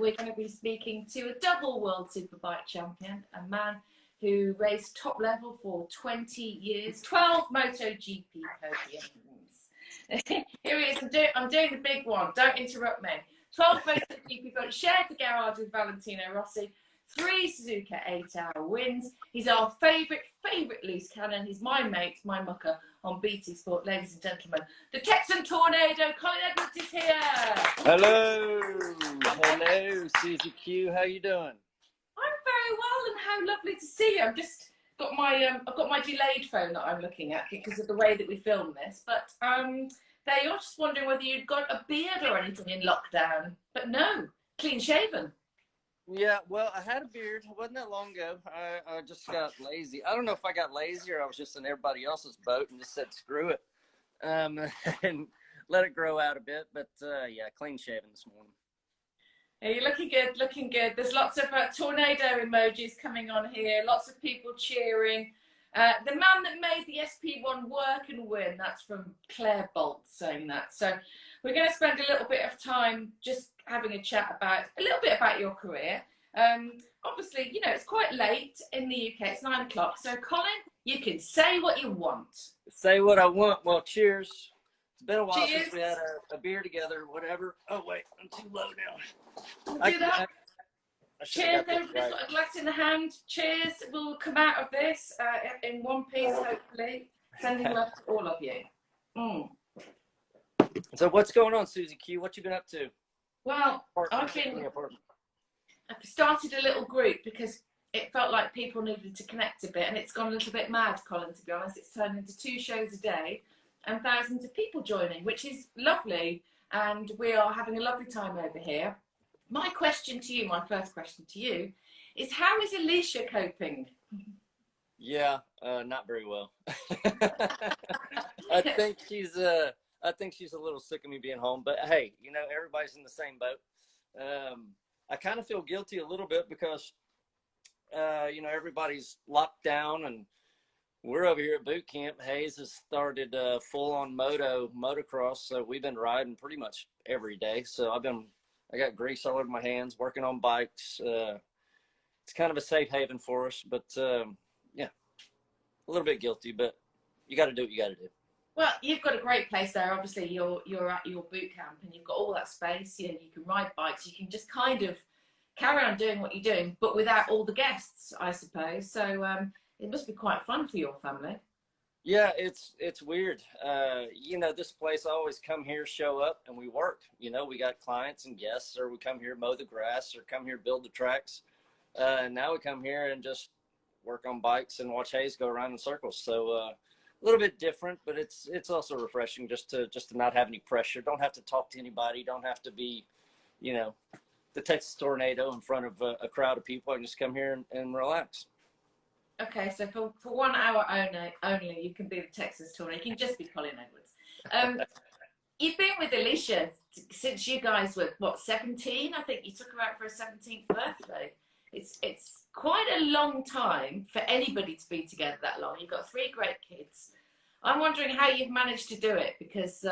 we're going to be speaking to a double world Superbike champion, a man who raced top level for 20 years, 12 MotoGP podiums. Here he is, I'm doing the big one, don't interrupt me. 12 MotoGP podiums, shared the garage with Valentino Rossi, 3 Suzuka 8-hour wins. He's our favourite loose cannon. He's my mate, my mucker on BT Sport, ladies and gentlemen. The Texan Tornado, Colin Edwards is here. Hello, hello, Suzi Q. How you doing? I'm very well, and how lovely to see you. I've just got my I've got my delayed phone that I'm looking at because of the way that we film this. But they are just wondering whether you'd got a beard or anything in lockdown. But no, clean shaven. Yeah, well, I had a beard. It wasn't that long ago. I just got lazy. I don't know if I got lazy or I was just in everybody else's boat and just said screw it, and let it grow out a bit. But yeah, clean shaven this morning. Yeah, you're looking good, looking good. There's lots of tornado emojis coming on here. Lots of people cheering. The man that made the SP1 work and win. That's from Claire Bolt saying that. So we're going to spend a little bit of time just having a chat about a little bit about your career. Obviously, you know, it's quite late in the UK. It's 9 o'clock. So Colin, you can say what you want. Say what I want. Well, cheers. It's been a while Cheers. since we had a beer together, whatever. Oh, wait, I'm too low now. We'll do that. Cheers, everybody's right. got a glass in the hand. Cheers. We'll come out of this in one piece, hopefully. Sending love to all of you. So what's going on, Suzi Q? What you been up to? Well, I've started a little group because it felt like people needed to connect a bit, and it's gone a little bit mad, Colin, to be honest. It's turned into 2 shows a day and thousands of people joining, which is lovely, and we are having a lovely time over here. My question to you, my first question to you, is how is Alisha coping? Yeah, not very well. I think she's a little sick of me being home, but hey, you know, everybody's in the same boat. I kind of feel guilty a little bit because, you know, everybody's locked down and we're over here at Bootcamp. Hayes has started full-on motocross, so we've been riding pretty much every day. So I got grease all over my hands, working on bikes. It's kind of a safe haven for us, but yeah, a little bit guilty, but you got to do what you got to do. Well, you've got a great place there. Obviously, you're at your boot camp and you've got all that space. You know, you can ride bikes. You can just kind of carry on doing what you're doing, but without all the guests, I suppose. So it must be quite fun for your family. Yeah, it's weird. You know, this place, I always come here, show up, and we work. You know, we got clients and guests, or we come here, mow the grass, or come here, build the tracks. And now we come here and just work on bikes and watch Hayes go around in circles. So a little bit different, but it's also refreshing just to not have any pressure. Don't have to talk to anybody. Don't have to be, you know, the Texas Tornado in front of a crowd of people. I can just come here and relax. Okay, so for 1 hour only, you can be the Texas Tornado. You can just be Colin Edwards. You've been with Alisha since you guys were, what, 17? I think you took her out for her 17th birthday. It's quite a long time for anybody to be together that long. You've got 3 great kids. I'm wondering how you've managed to do it, because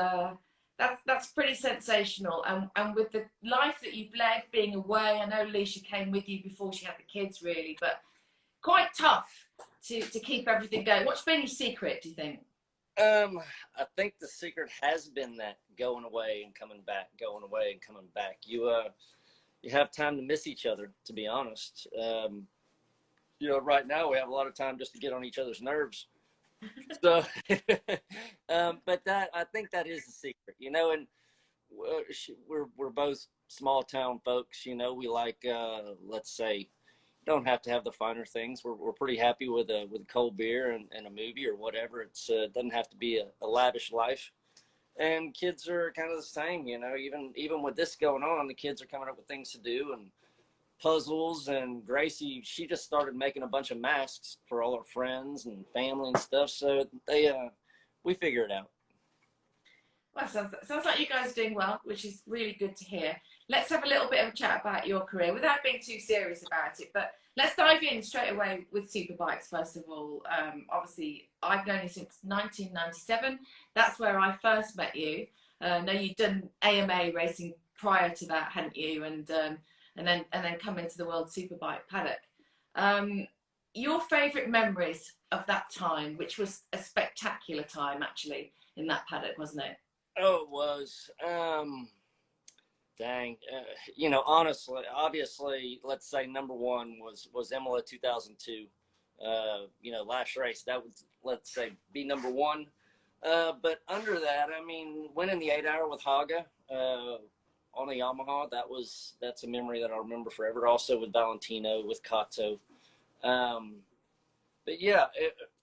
that's pretty sensational. And with the life that you've led, being away, I know Alisha came with you before she had the kids, really, but quite tough to keep everything going. What's been your secret, do you think? I think the secret has been that going away and coming back, going away and coming back. You have time to miss each other, to be honest. You know, right now we have a lot of time just to get on each other's nerves. So, but I think that is the secret, you know, and we're both small town folks, you know, we like, let's say, don't have to have the finer things. We're pretty happy with a cold beer and a movie or whatever. It doesn't have to be a lavish life. And kids are kind of the same, you know, even with this going on, the kids are coming up with things to do and puzzles. And Gracie, she just started making a bunch of masks for all her friends and family and stuff. So we figure it out. Well, sounds like you guys are doing well, which is really good to hear. Let's have a little bit of a chat about your career without being too serious about it. But let's dive in straight away with Superbikes, first of all. Obviously, I've known you since 1997. That's where I first met you. Now, you'd done AMA racing prior to that, hadn't you? And and then come into the World Superbike paddock. Your favourite memories of that time, which was a spectacular time actually in that paddock, wasn't it? Oh, it was. Dang. You know, honestly, obviously, let's say number one was Imola 2002. You know, last race, that would, let's say, be number one. But under that, I mean, winning the 8-hour with Haga on a Yamaha, that's a memory that I'll remember forever. Also with Valentino, with Kato. But yeah,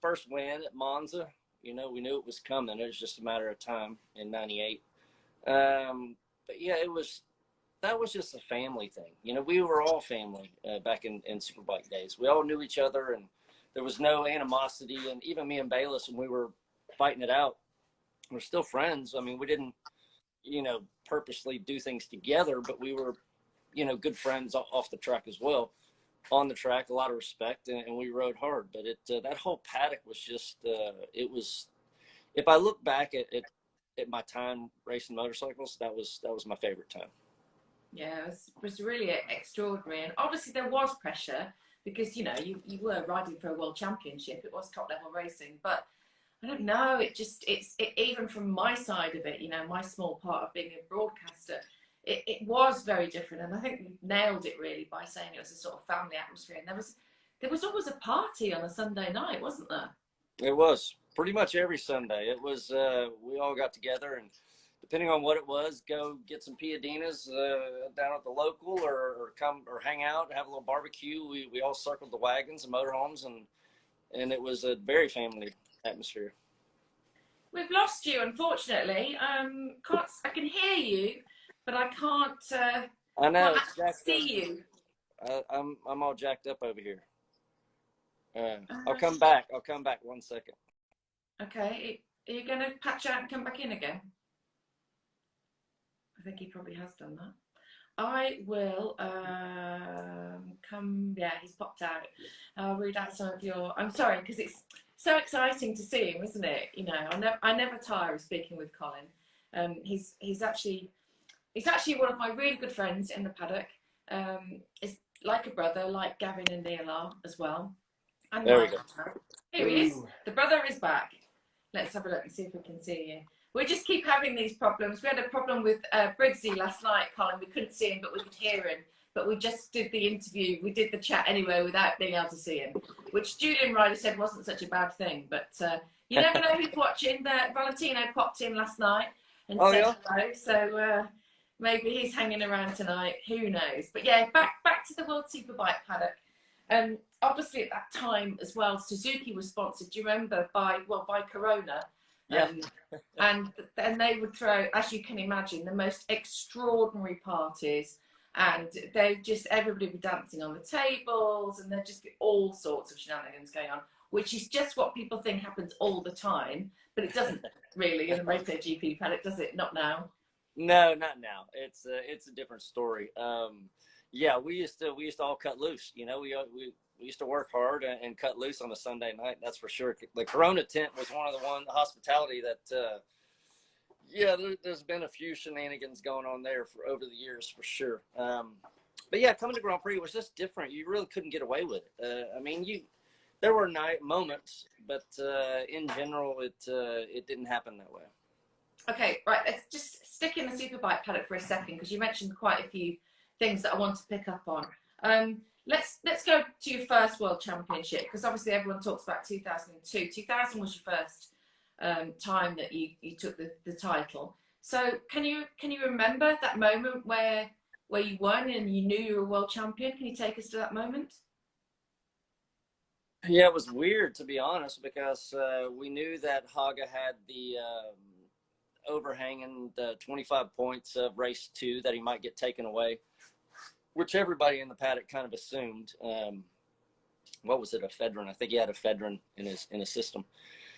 first win at Monza, you know, we knew it was coming. It was just a matter of time in '98. But yeah, that was just a family thing. You know, we were all family back in Superbike days. We all knew each other, and there was no animosity. And even me and Bayless, when we were fighting it out, we're still friends. I mean, we didn't, you know, purposely do things together, but we were, you know, good friends off the track as well. On the track, a lot of respect, and we rode hard. But that whole paddock was just, it was, if I look back at my time racing motorcycles, that was my favorite time. Yeah, it was really extraordinary. And obviously there was pressure because, you know, you were riding for a world championship. It was top level racing, but I don't know, it's even from my side of it, you know, my small part of being a broadcaster, it was very different. And I think we nailed it really by saying it was a sort of family atmosphere. And there was always a party on a Sunday night, wasn't there? It was pretty much every Sunday. It was, we all got together, and depending on what it was, go get some piadinas down at the local, or come or hang out, have a little barbecue. We all circled the wagons and motorhomes, and it was a very family atmosphere. We've lost you, unfortunately. I can hear you, but I can't. I know. Can't see you. I'm all jacked up over here. I'll come back. I'll come back 1 second. Okay. Are you going to patch out and come back in again? I think he probably has done that. I will come. Yeah, he's popped out. I'll read out some of your. I'm sorry, because it's so exciting to see him, isn't it? You know, I never tire of speaking with Colin. He's actually one of my really good friends in the paddock. It's like a brother, like Gavin and Neil are as well. And there we go. Here he is. The brother is back. Let's have a look and see if we can see you. We just keep having these problems. We had a problem with Bridgie last night, Colin. We couldn't see him, but we could hear him. But we just did the interview. We did the chat anyway without being able to see him, which Julian Ryder said wasn't such a bad thing. But you never know who's watching. Valentino popped in last night and said hello. So maybe he's hanging around tonight. Who knows? But yeah, back to the World Superbike paddock. Obviously at that time as well, Suzuki was sponsored. Do you remember by Corona? Yeah. And they would throw, as you can imagine, the most extraordinary parties, and everybody would be dancing on the tables, and there'd just be all sorts of shenanigans going on, which is just what people think happens all the time, but it doesn't really in the MotoGP paddock, does it? Not now. No, not now. It's a different story. Yeah, we used to all cut loose. You know, we used to work hard and cut loose on a Sunday night. That's for sure. The Corona tent was one of the hospitality that, there's been a few shenanigans going on there for over the years for sure. But yeah, coming to Grand Prix was just different. You really couldn't get away with it. I mean, there were moments, but in general, it didn't happen that way. Okay, right. Let's just stick in the Superbike paddock for a second, because you mentioned quite a few things that I want to pick up on. Let's go to your first World Championship, because obviously everyone talks about 2002. 2000 was your first time that you took the title. So can you remember that moment where you won and you knew you were a world champion? Can you take us to that moment? Yeah, it was weird, to be honest, because we knew that Haga had the overhanging the 25 points of race 2 that he might get taken away, which everybody in the paddock kind of assumed. What was it, a Fedrin? I think he had a Fedrin in his system.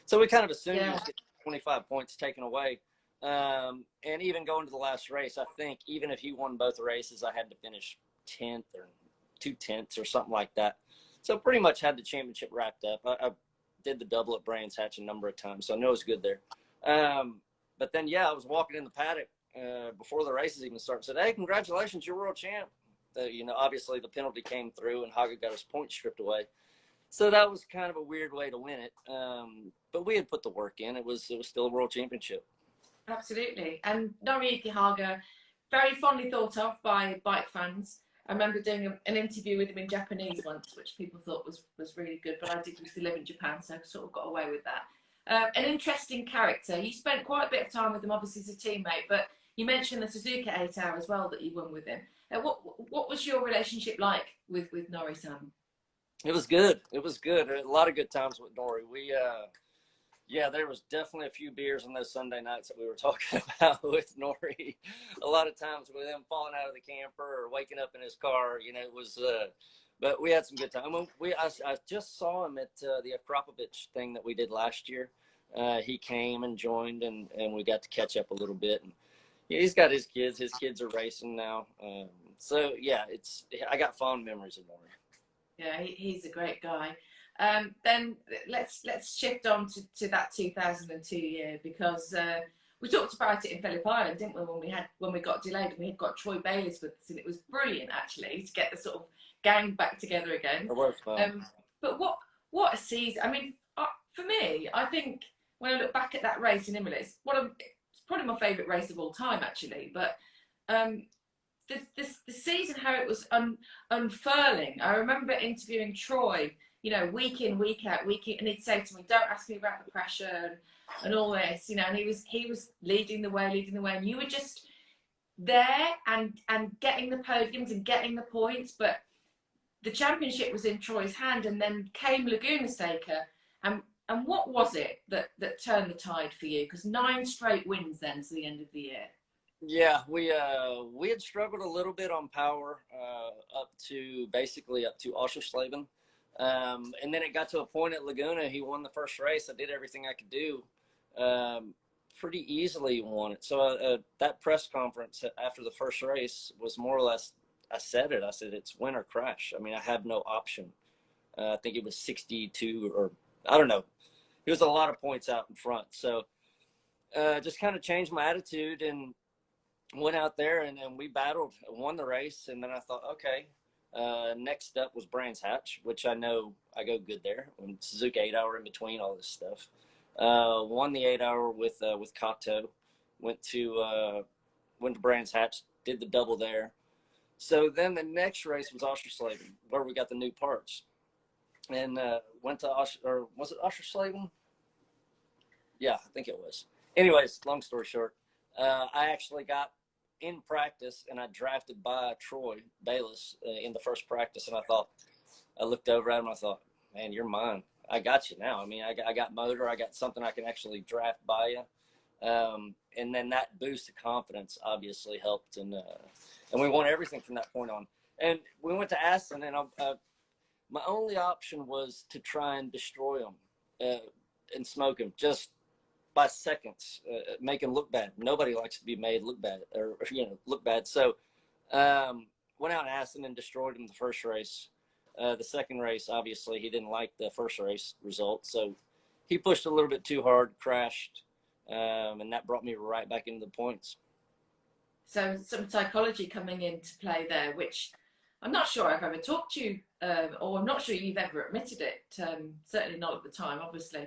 So we kind of assumed he was getting 25 points taken away. And even going to the last race, I think even if he won both races, I had to finish 10th or 2/10 or something like that. So pretty much had the championship wrapped up. I did the double at Brands Hatch a number of times, so I know it was good there. But then, yeah, I was walking in the paddock before the races even started. Said, "Hey, congratulations, you're world champ." Obviously the penalty came through and Haga got his point stripped away. So that was kind of a weird way to win it. But we had put the work in. It was still a world championship. Absolutely. And Noriyuki Haga, very fondly thought of by bike fans. I remember doing an interview with him in Japanese once, which people thought was really good, but I did used to live in Japan, so I sort of got away with that. An interesting character. You spent quite a bit of time with him, obviously, as a teammate, but you mentioned the Suzuka 8 Hour as well that you won with him. What was your relationship like with Nori-san? It was good. It was good. A lot of good times with Nori. There was definitely a few beers on those Sunday nights that we were talking about with Nori. A lot of times with him falling out of the camper or waking up in his car, it was, but we had some good time. I just saw him at the Akropovich thing that we did last year. He came and joined, and we got to catch up a little bit. And he's got his kids. His kids are racing now. I got fond memories of Nori. Yeah, he's a great guy. Then let's shift on to that 2002 year, because we talked about it in Phillip Island, didn't we, when we got delayed, and we had got Troy Bayliss with us, and it was brilliant actually to get the sort of gang back together again. It was fun. But what a season! I mean, for me, I think when I look back at that race in Imola, it's probably my favourite race of all time actually. But the season, how it was unfurling. I remember interviewing Troy, week in, week out, and he'd say to me, "Don't ask me about the pressure and all this," and he was leading the way, and you were just there and getting the podiums and getting the points, but the championship was in Troy's hand, and then came Laguna Seca, and what was it that turned the tide for you? Because 9 straight wins then to the end of the year. Yeah, we had struggled a little bit on power up to Oschersleben. And then it got to a point at Laguna. He won the first race. I did everything I could do. Pretty easily won it. So that press conference after the first race was more or less, I said, it's win or crash. I mean, I have no option. I think it was 62 or I don't know. It was a lot of points out in front. So just kind of changed my attitude and went out there and we battled, won the race. And then I thought, okay, next up was Brands Hatch, which I know I go good there. And Suzuka 8 Hour in between all this stuff. Won the 8 Hour with Kato. Went to Brands Hatch, did the double there. So then the next race was Oschersleben, where we got the new parts. And went to was it Oschersleben? Yeah, I think it was. Anyways, long story short, I actually got in practice and I drafted by Troy Bayliss in the first practice. And I looked over at him. I thought, man, you're mine. I got you now. I mean, I got motor. I got something I can actually draft by you. And then that boost of confidence obviously helped. And we won everything from that point on. And we went to Aston, and my only option was to try and destroy him and smoke him just by seconds, make him look bad. Nobody likes to be made look bad or look bad. So went out and Aston and destroyed him the first race. The second race, obviously, he didn't like the first race result. So he pushed a little bit too hard, crashed, and that brought me right back into the points. So some psychology coming into play there, which I'm not sure I've ever talked to you, or I'm not sure you've ever admitted it. Certainly not at the time, obviously.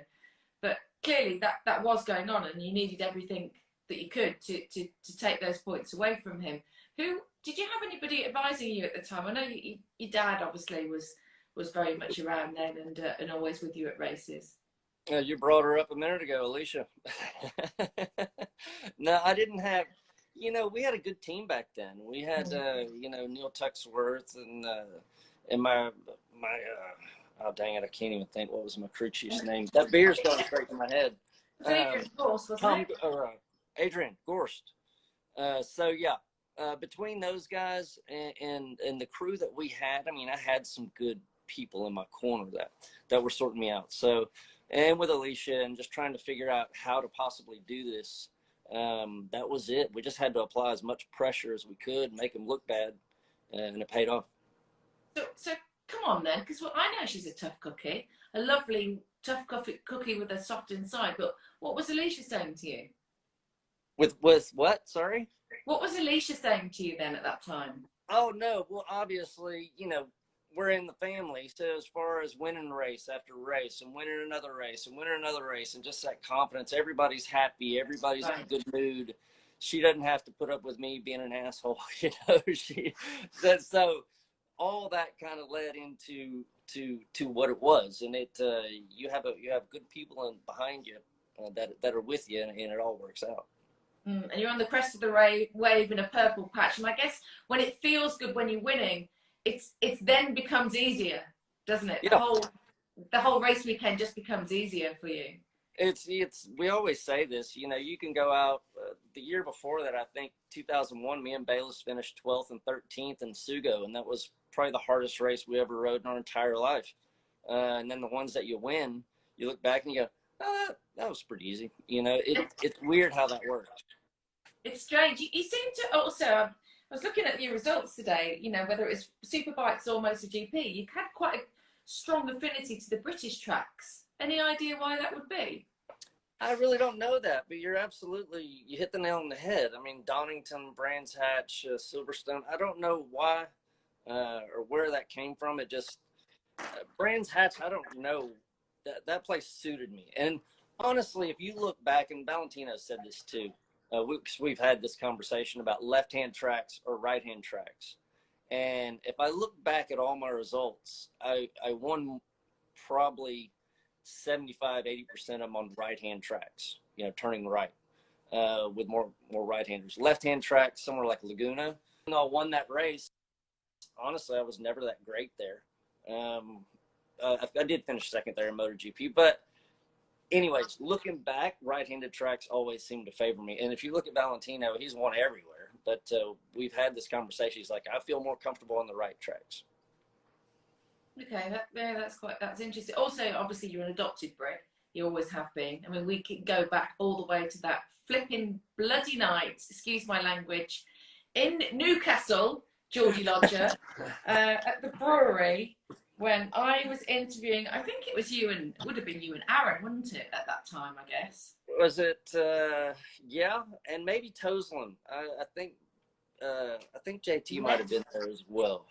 But clearly that was going on, and you needed everything that you could to take those points away from him. Did you have anybody advising you at the time? I know your dad obviously was very much around then and always with you at races. You brought her up a minute ago, Alisha. No, I didn't have. We had a good team back then. We had Neil Tuxworth and my oh dang it, I can't even think what was my crew chief's name. That beer's going straight to my head. Adrian Gorst, wasn't it? Adrian Gorst. Between those guys and the crew that we had, I mean, I had some good people in my corner that were sorting me out. So, and with Alisha and just trying to figure out how to possibly do this, that was it. We just had to apply as much pressure as we could, make them look bad, and it paid off. So come on then, because I know she's a tough cookie, a lovely tough cookie with a soft inside. But what was Alisha saying to you? With what? Sorry. What was Alisha saying to you then at that time? Oh no, well obviously, you know, we're in the family. So as far as winning race after race and winning another race and winning another race and just that confidence, everybody's happy, everybody's in a good mood. She doesn't have to put up with me being an asshole, you know. So all that kind of led into to what it was, and it you have good people behind you that are with you, and it all works out. And you're on the crest of the wave in a purple patch. And I guess when it feels good when you're winning, it's then becomes easier, doesn't it? Yeah. The whole race weekend just becomes easier for you. It's we always say this, you know, you can go out the year before that, I think 2001, me and Bayless finished 12th and 13th in Sugo, and that was probably the hardest race we ever rode in our entire life. And then the ones that you win, you look back and you go, oh, that was pretty easy. You know, it's weird how that works. It's strange. You seem to also, I was looking at your results today, you know, whether it's Superbikes or MotoGP, you've had quite a strong affinity to the British tracks. Any idea why that would be? I really don't know that, but you hit the nail on the head. I mean, Donington, Brands Hatch, Silverstone, I don't know why or where that came from. It just, Brands Hatch, I don't know. That place suited me. And honestly, if you look back, and Valentino said this too, we've had this conversation about left-hand tracks or right-hand tracks. And if I look back at all my results, I won probably 75-80% of them on right-hand tracks, you know, turning right with more right-handers. Left-hand tracks, somewhere like Laguna. And I won that race. Honestly, I was never that great there. I did finish second there in MotoGP, but anyways, looking back, right-handed tracks always seem to favor me. And if you look at Valentino, he's won everywhere. But we've had this conversation. He's like, I feel more comfortable on the right tracks. Okay, that's interesting. Also, obviously, you're an adopted Brit. You always have been. I mean, we can go back all the way to that flipping bloody night, excuse my language, in Newcastle, Geordie Lodger, at the brewery, when I was interviewing, I think it was you and, it would have been you and Aaron, wouldn't it, at that time, I guess? Was it, yeah, and maybe Toslin. I think JT might have been there as well.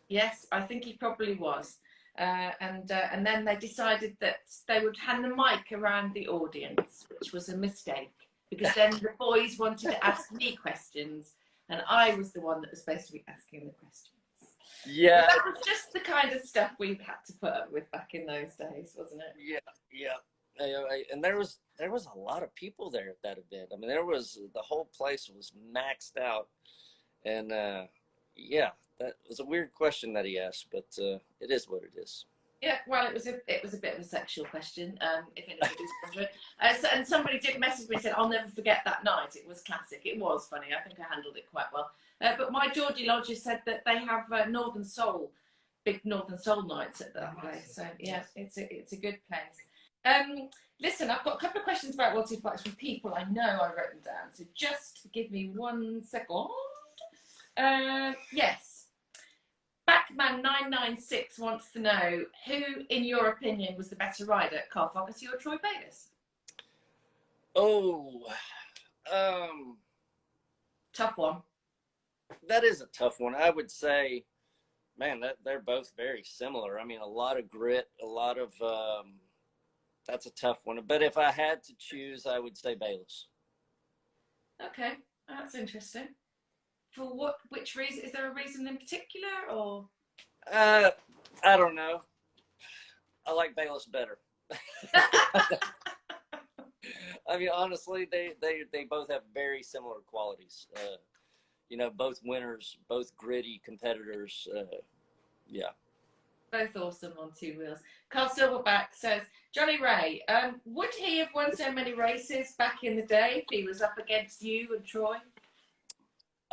Yes, I think he probably was. And then they decided that they would hand the mic around the audience, which was a mistake, because then the boys wanted to ask me questions, and I was the one that was supposed to be asking the questions. Yeah. But that was just the kind of stuff we had to put up with back in those days, wasn't it? Yeah. And there was a lot of people there at that event. I mean, the whole place was maxed out, and yeah, that was a weird question that he asked, but it is what it is. Yeah, well, it was a bit of a sexual question, if anybody's wondering. And somebody did message me and said, I'll never forget that night. It was classic. It was funny. I think I handled it quite well. But my Geordie Lodger said that they have Northern Soul, big Northern Soul nights at that place. So yeah, it's a good place. Listen, I've got a couple of questions about World Superbikes from people I know. I wrote them down. So just give me 1 second. Yes. Backman996 wants to know who, in your opinion, was the better rider, Carl Fogarty or Troy Bayliss? Oh, tough one. That is a tough one. I would say, man, that they're both very similar. I mean, a lot of grit, a lot of. That's a tough one. But if I had to choose, I would say Bayliss. Okay, that's interesting. For what? Which reason? Is there a reason in particular, or? I don't know. I like Bayliss better. I mean, honestly, they both have very similar qualities. You know, both winners, both gritty competitors. Yeah. Both awesome on two wheels. Carl Silverback says, Johnny Ray, would he have won so many races back in the day if he was up against you and Troy?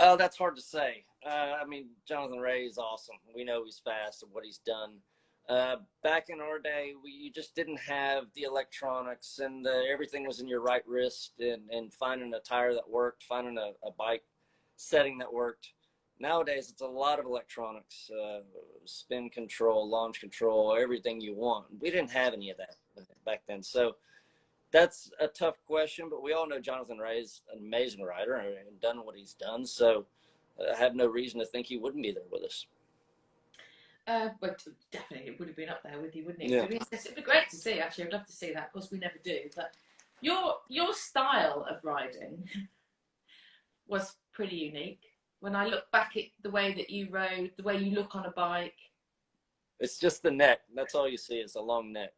Oh, that's hard to say. I mean, Jonathan Ray is awesome. We know he's fast and what he's done. Back in our day, you just didn't have the electronics, and everything was in your right wrist, and finding a tire that worked, finding a bike setting that worked. Nowadays, it's a lot of electronics, spin control, launch control, everything you want. We didn't have any of that back then. So that's a tough question, but we all know Jonathan Ray is an amazing rider and done what he's done. So I have no reason to think he wouldn't be there with us. But definitely it would have been up there with you, wouldn't it? Yeah. It'd be great to see, actually. I'd love to see that. Of course, we never do. But your style of riding was pretty unique. When I look back at the way that you rode, the way you look on a bike. It's just the neck. That's all you see is a long neck.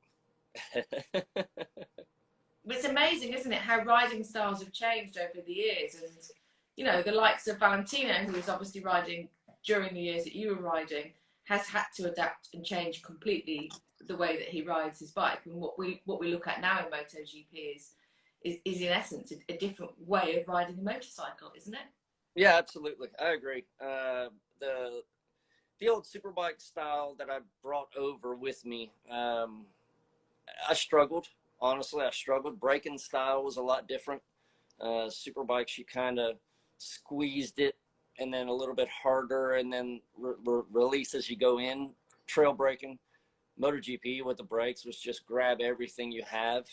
It's amazing, isn't it, how riding styles have changed over the years. And, you know, the likes of Valentino, who was obviously riding during the years that you were riding, has had to adapt and change completely the way that he rides his bike. And what we look at now in MotoGP is in essence a different way of riding a motorcycle, isn't it? Yeah, absolutely. I agree. The old Superbike style that I brought over with me, I struggled. Honestly, I struggled. Braking style was a lot different. Superbikes, you kind of squeezed it and then a little bit harder and then release as you go in. Trail braking. MotoGP with the brakes was just grab everything you have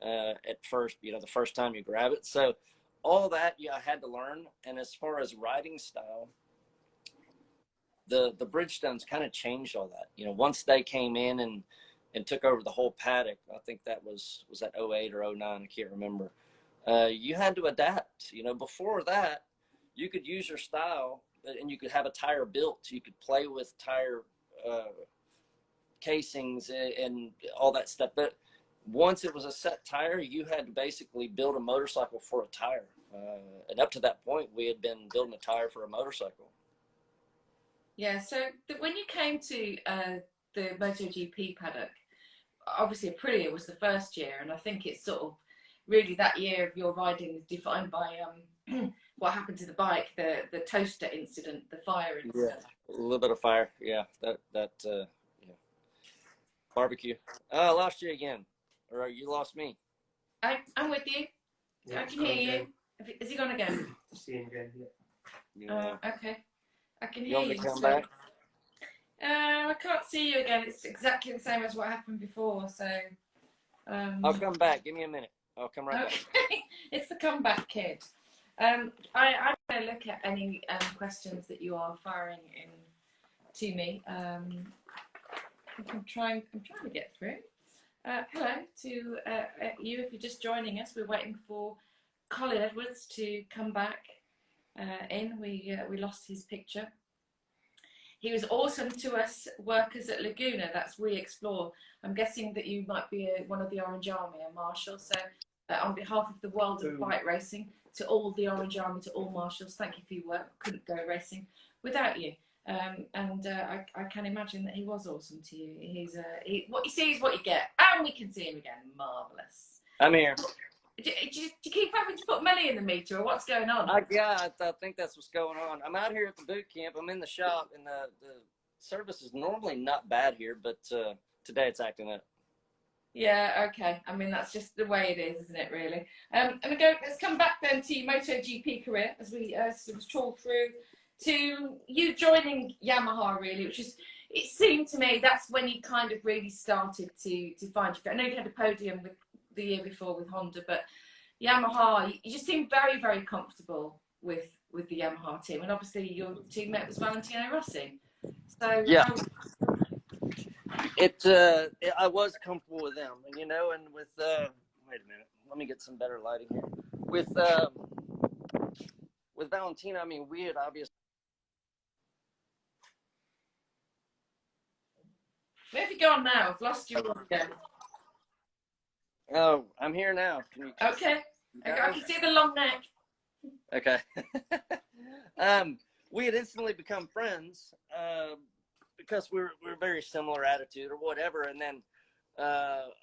at first, you know, the first time you grab it. So all that, yeah, I had to learn. And as far as riding style, the Bridgestones kind of changed all that. You know, once they came in and took over the whole paddock, I think that was that 08 or 09, I can't remember. You had to adapt. You know, before that, you could use your style and you could have a tire built. You could play with tire casings and all that stuff. But once it was a set tire, you had to basically build a motorcycle for a tire. And up to that point, we had been building a tire for a motorcycle. Yeah, so when you came to the MotoGP paddock, obviously Aprilia was the first year, and I think it's sort of really that year of your riding is defined by what happened to the bike, the toaster incident, the fire incident. Yeah, a little bit of fire. Yeah, that yeah. Barbecue. Oh, I lost you again, or you lost me. I'm with you. Yeah, I can hear you. Is he gone again? See him again, Yeah. Okay. I can You hear want me you. to come back? I can't see you again. It's exactly the same as what happened before. So. I'll come back. Give me a minute. I'll come right back. It's the comeback kid. I'm going to look at any questions that you are firing in to me. I'm trying to get through. Hello to you if you're just joining us. We're waiting for Colin Edwards to come back in. We lost his picture. He was awesome to us workers at Laguna. That's We Explore. I'm guessing that you might be one of the Orange Army, a marshal. So on behalf of the world of bike racing, to all the Orange Army, to all marshals, thank you for your work. Couldn't go racing without you. I can imagine that he was awesome to you. What you see is what you get. And we can see him again. Marvellous. I'm here. Do you keep having to put money in the meter, or what's going on? I think that's what's going on. I'm out here at the boot camp. I'm in the shop, and the service is normally not bad here, but today it's acting up. Yeah, okay. I mean, that's just the way it is, isn't it, really? Let's come back then to your MotoGP career as we sort of trawl through to you joining Yamaha, really, which is, it seemed to me, that's when you kind of really started to find your. I know you had a podium with the year before with Honda, but Yamaha, you just seem very, very comfortable with the Yamaha team, and obviously your teammate was Valentino Rossi. So yeah, I was comfortable with them, and you know, and with wait a minute, let me get some better lighting here. With Valentino, I mean, we had obviously. Where have you gone now? I've lost you again. Oh, I'm here now. Okay. I can see the long neck. Okay. We had instantly become friends because we're very similar attitude or whatever. And then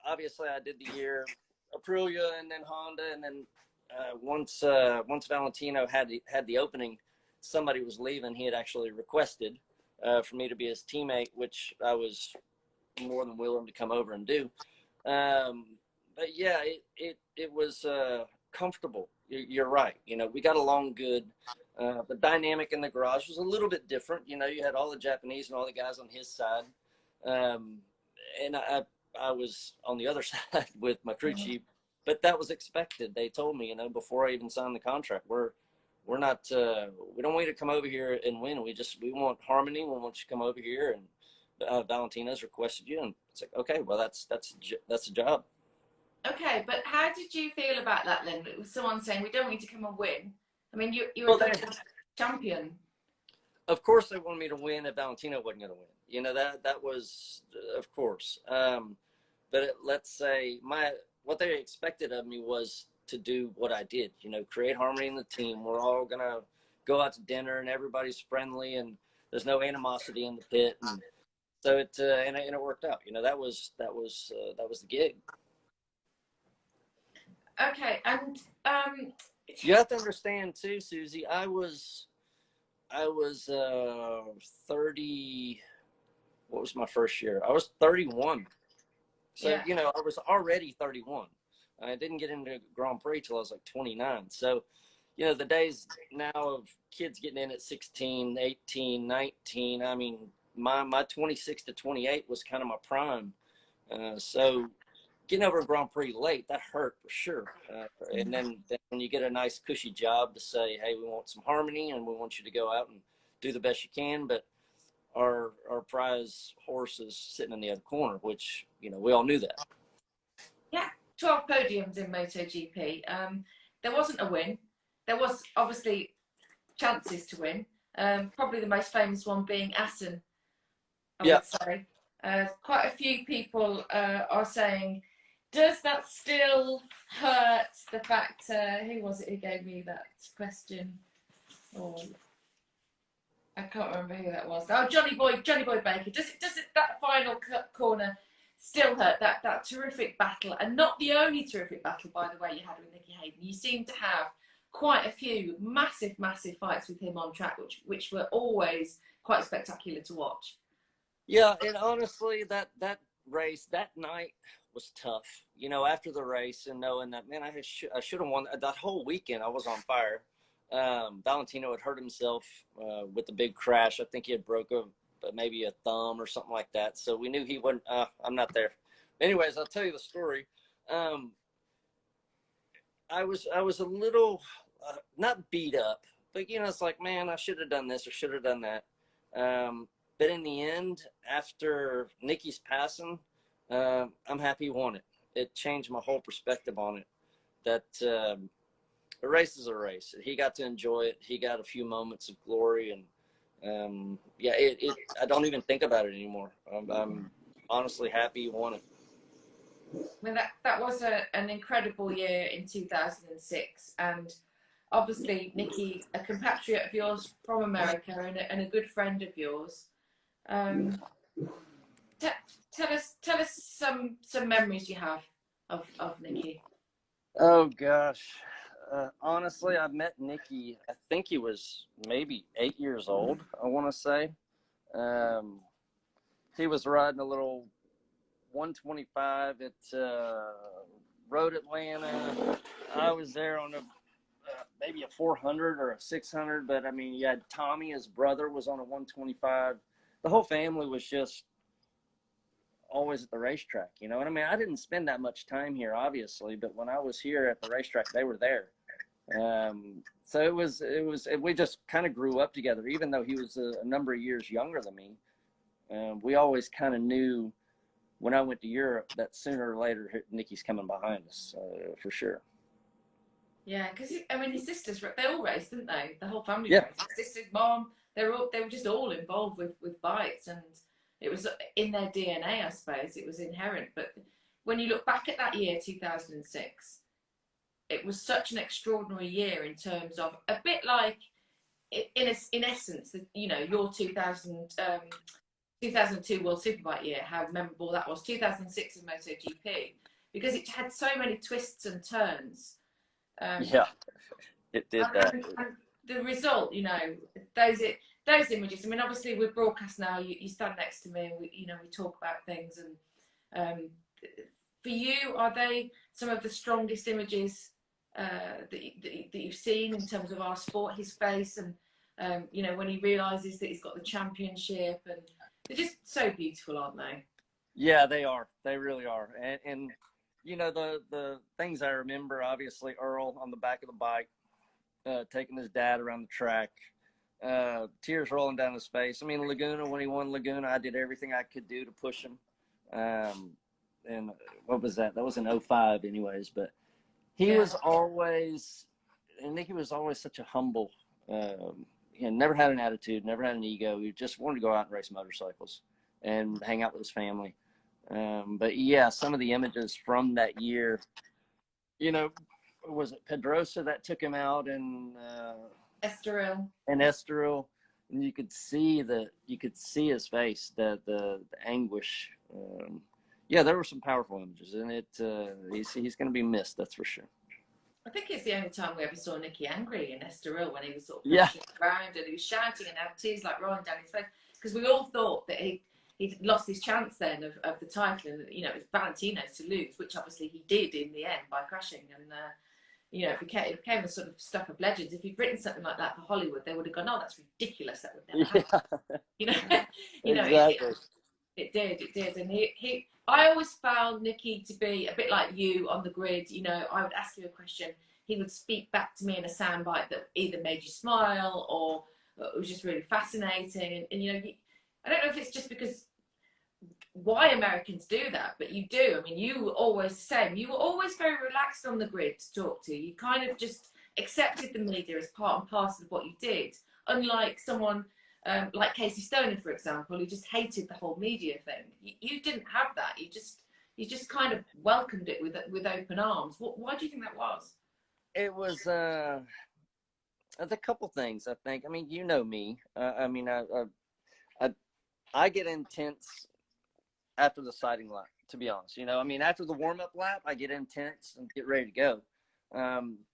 obviously I did the year Aprilia and then Honda. And then once Valentino had the opening, somebody was leaving. He had actually requested for me to be his teammate, which I was more than willing to come over and do. But yeah, it was comfortable. You're right. You know, we got along good. The dynamic in the garage was a little bit different. You know, you had all the Japanese and all the guys on his side. And I was on the other side with my crew chief, but that was expected. They told me, you know, before I even signed the contract, we're we're not, we don't want you to come over here and win. We want harmony. We want you to come over here. And Valentino's requested you. And it's like, okay, well, that's a job. Okay, but how did you feel about that then? With someone saying, we don't want you to come and win. I mean, you're Well, a champion. Of course they wanted me to win if Valentino wasn't going to win. You know, that was, of course. But let's say what they expected of me was to do what I did, you know, create harmony in the team. We're all going to go out to dinner and everybody's friendly and there's no animosity in the pit. And so it worked out. You know, that was the gig. Okay, and you have to understand too, Susie, I was 30. What was my first year? I was 31. So, yeah. you know, I was already 31. I didn't get into Grand Prix till I was like 29. So, you know, the days now of kids getting in at 16, 18, 19, I mean, my 26 to 28 was kind of my prime. So getting over a Grand Prix late, that hurt for sure. And then when you get a nice cushy job to say, hey, we want some harmony and we want you to go out and do the best you can, but our prize horse is sitting in the other corner, which, you know, we all knew that. Yeah, 12 podiums in MotoGP. There wasn't a win. There was obviously chances to win. Probably the most famous one being Assen, I would say. Quite a few people are saying, does that still hurt, the fact, who was it who gave me that question? Oh, I can't remember who that was. Oh, Johnny Boy Baker. Does it that final corner still hurt? That terrific battle, and not the only terrific battle, by the way, you had with Nicky Hayden. You seem to have quite a few massive fights with him on track, which were always quite spectacular to watch. Yeah, and honestly, that race that night was tough. You know, after the race and knowing that, man, I should have won that whole weekend. I was on fire. Valentino had hurt himself with the big crash. I think he had broke maybe a thumb or something like that. So we knew he wasn't. I'm not there. Anyways, I'll tell you the story. I was a little not beat up, but you know, it's like, man, I should have done this or should have done that. But in the end, after Nicky's passing, I'm happy he won it. It changed my whole perspective on it. That a race is a race. He got to enjoy it. He got a few moments of glory, and yeah, I don't even think about it anymore. I'm honestly happy he won it. Well, that was an incredible year in 2006, and obviously Nicky, a compatriot of yours from America and a good friend of yours. Tell us some memories you have of Nicky. Oh gosh, honestly, I met Nicky. I think he was maybe 8 years old, I want to say. He was riding a little 125 at Road Atlanta. I was there on maybe a 400 or a 600, but I mean, you had Tommy, his brother, was on a 125. The whole family was just always at the racetrack, you know what I mean? I didn't spend that much time here, obviously, but when I was here at the racetrack, they were there. So it was, we just kind of grew up together, even though he was a number of years younger than me. We always kind of knew when I went to Europe that sooner or later Nicky's coming behind us, for sure. Yeah, because I mean, his sisters, they all raced, didn't they? The whole family raced. His sisters, mom, they were just all involved with bikes, and it was in their DNA, I suppose. It was inherent. But when you look back at that year, 2006, it was such an extraordinary year in terms of a bit like, in essence, you know, your 2002 World Superbike year, how memorable that was. 2006 in MotoGP, because it had so many twists and turns. Yeah, it did that. And the result, you know, those images. I mean, obviously we're broadcast now. You stand next to me, and we talk about things. And for you, are they some of the strongest images that you've seen in terms of our sport? His face, and you know, when he realizes that he's got the championship, and they're just so beautiful, aren't they? Yeah, they are. They really are. And you know, the things I remember, obviously, Earl on the back of the bike, taking his dad around the track, tears rolling down his face. I mean, Laguna, when he won Laguna, I did everything I could do to push him. And what was that? That was in 05 anyways, but he was always, and Nicky was always such a humble, never had an attitude, never had an ego. He just wanted to go out and race motorcycles and hang out with his family. But yeah, some of the images from that year, was it Pedrosa that took him out and Estoril. And you could see his face, the anguish. There were some powerful images, and he's going to be missed, that's for sure. I think it's the only time we ever saw Nicky angry in Estoril, when he was sort of pushing around and he was shouting and had tears like rolling down his face, because we all thought that he'd lost his chance then of the title, and it was Valentino's to lose, which obviously he did in the end by crashing, and it became a sort of stuff of legends. If you'd written something like that for Hollywood, they would have gone, "Oh, that's ridiculous. That would never happen." Exactly. It did, and I always found Nicky to be a bit like you on the grid. I would ask you a question, he would speak back to me in a soundbite that either made you smile or it was just really fascinating. And I don't know if it's just because why Americans do that, but you do. I mean, you were always the same. You were always very relaxed on the grid to talk to. You kind of just accepted the media as part and parcel of what you did, unlike someone like Casey Stoner, for example, who just hated the whole media thing. You didn't have that. You just kind of welcomed it with open arms. Why do you think that was? It was a couple things, I think. I mean, you know me. I get intense after the sighting lap, to be honest. After the warm-up lap, I get intense and get ready to go.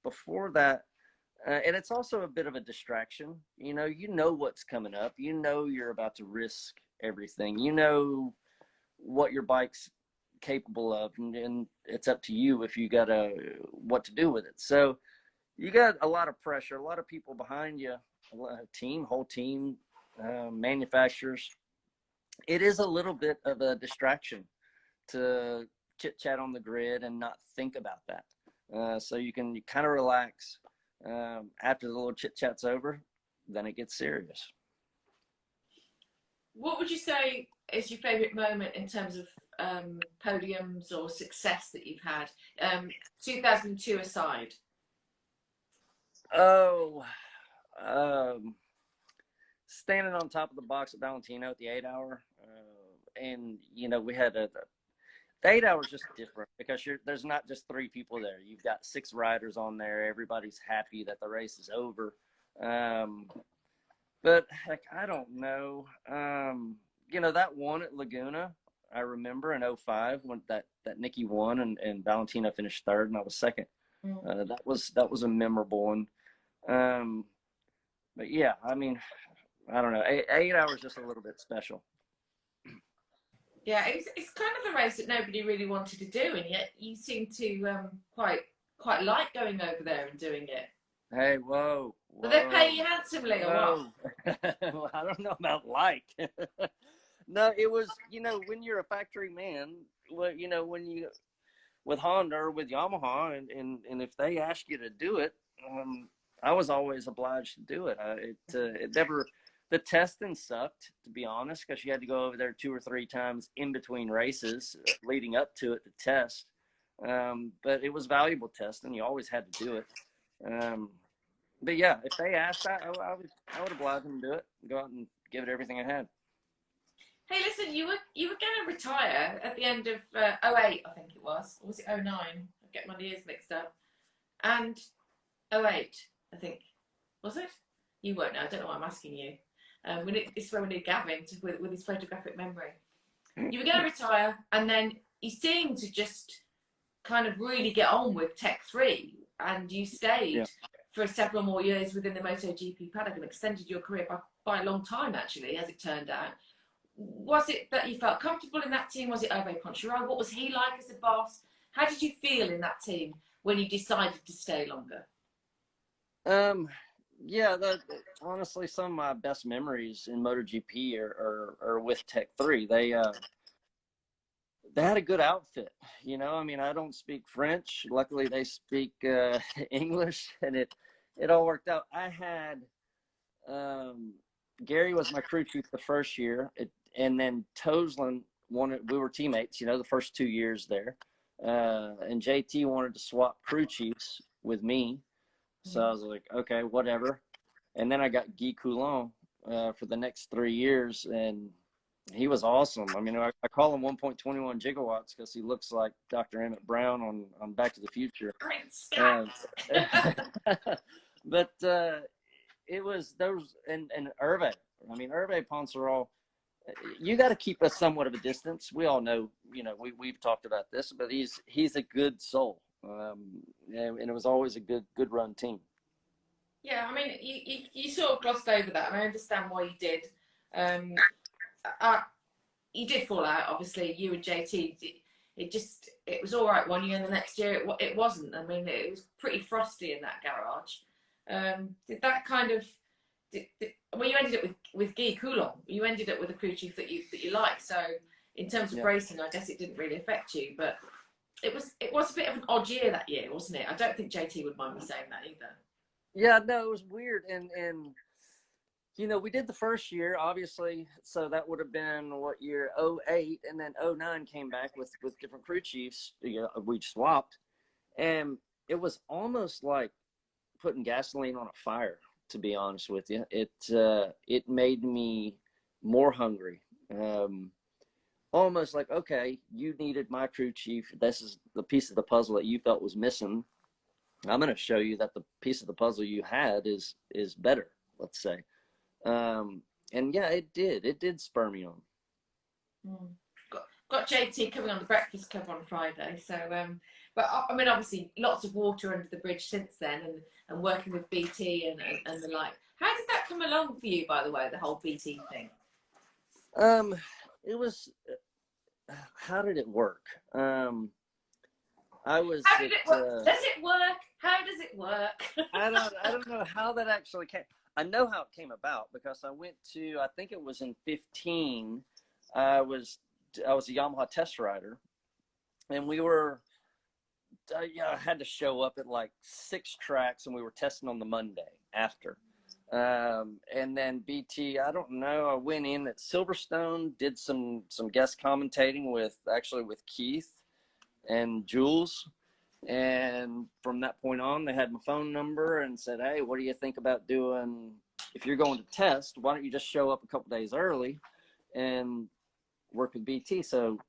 Before that, and it's also a bit of a distraction. You know what's coming up. You're about to risk everything. You know what your bike's capable of, and it's up to you if you got what to do with it. So you got a lot of pressure, a lot of people behind you, whole team, manufacturers. It is a little bit of a distraction to chit chat on the grid and not think about that. So you kind of relax. After the little chit chat's over, then it gets serious. What would you say is your favorite moment in terms of podiums or success that you've had, 2002 aside? Standing on top of the box at Valentino at the 8-hour, and we had the 8-hour is just different because there's not just 3 people there. You've got 6 riders on there. Everybody's happy that the race is over. But heck, I don't know. That one at Laguna, I remember in 05 when that Nicky won and Valentino finished 3rd and I was 2nd. That was a memorable one. But yeah, I mean, I don't know. 8 hours just a little bit special. Yeah, it's kind of a race that nobody really wanted to do, and yet you seem to quite like going over there and doing it. Hey, whoa. But they pay you handsomely, or what? Well, I don't know about like. No, it was, when you're a factory man, when you with Honda or with Yamaha, and if they ask you to do it, I was always obliged to do it. It never. The testing sucked, to be honest, because you had to go over there 2 or 3 times in between races leading up to it to test. But it was valuable testing. You always had to do it. But yeah, if they asked that, I would oblige them to do it. Go out and give it everything I had. Hey, listen, you were going to retire at the end of 08, I think it was. Or was it 09? I get my years mixed up. And 08, I think. Was it? You won't know. I don't know why I'm asking you. This is where we need Gavin with his photographic memory. You were going to retire, and then you seemed to just kind of really get on with Tech 3, and you stayed for several more years within the MotoGP paddock and extended your career by a long time, actually, as it turned out. Was it that you felt comfortable in that team? Was it Ove Poncharal? What was he like as a boss? How did you feel in that team when you decided to stay longer? Yeah, honestly, some of my best memories in MotoGP are with Tech 3. They had a good outfit. I mean, I don't speak French. Luckily, they speak English, and it all worked out. I had Gary was my crew chief the first year, and then Toslin wanted. We were teammates, the first 2 years there, and JT wanted to swap crew chiefs with me, so I was like, okay, whatever. And then I got Guy Coulon for the next 3 years, and he was awesome. I mean, I call him 1.21 gigawatts because he looks like Dr. Emmett Brown on Back to the Future. But it was those and Hervé. I mean, Hervé Ponceral, you got to keep us somewhat of a distance. We all know, we've talked about this, but he's a good soul, and it was always a good run team. Yeah, I mean, you sort of glossed over that, and I understand why you did. You did fall out, obviously. You and JT, it was all right one year, and the next year it wasn't. I mean, it was pretty frosty in that garage. Did that kind of? Well, you ended up with Guy Coulon. You ended up with a crew chief that you liked. So in terms of racing, I guess it didn't really affect you, but it was a bit of an odd year that year, wasn't it? I don't think JT would mind me saying that either. Yeah, no, it was weird, and we did the first year, obviously, so that would have been what year? 08, and then 09 came back with different crew chiefs. We swapped, and it was almost like putting gasoline on a fire, to be honest with you. It made me more hungry. Almost like, okay, you needed my crew chief. This is the piece of the puzzle that you felt was missing. I'm going to show you that the piece of the puzzle you had is better, let's say. And yeah, it did spur me on. Got JT coming on the Breakfast Club on Friday. So, but I mean, obviously, lots of water under the bridge since then, and working with BT and the like. How did that come along for you, by the way, the whole BT thing? It was. How did it work? I was. How did it work? Does it work? How does it work? I don't know how that actually came. I know how it came about because I went to, I think it was in 15. I was a Yamaha test rider, and we were. I had to show up at like 6 tracks, and we were testing on the Monday after. And then BT, I don't know, I went in at Silverstone, did some guest commentating with Keith and Jules, and from that point on they had my phone number and said, hey, what do you think about doing, if you're going to test, why don't you just show up a couple days early and work with BT? So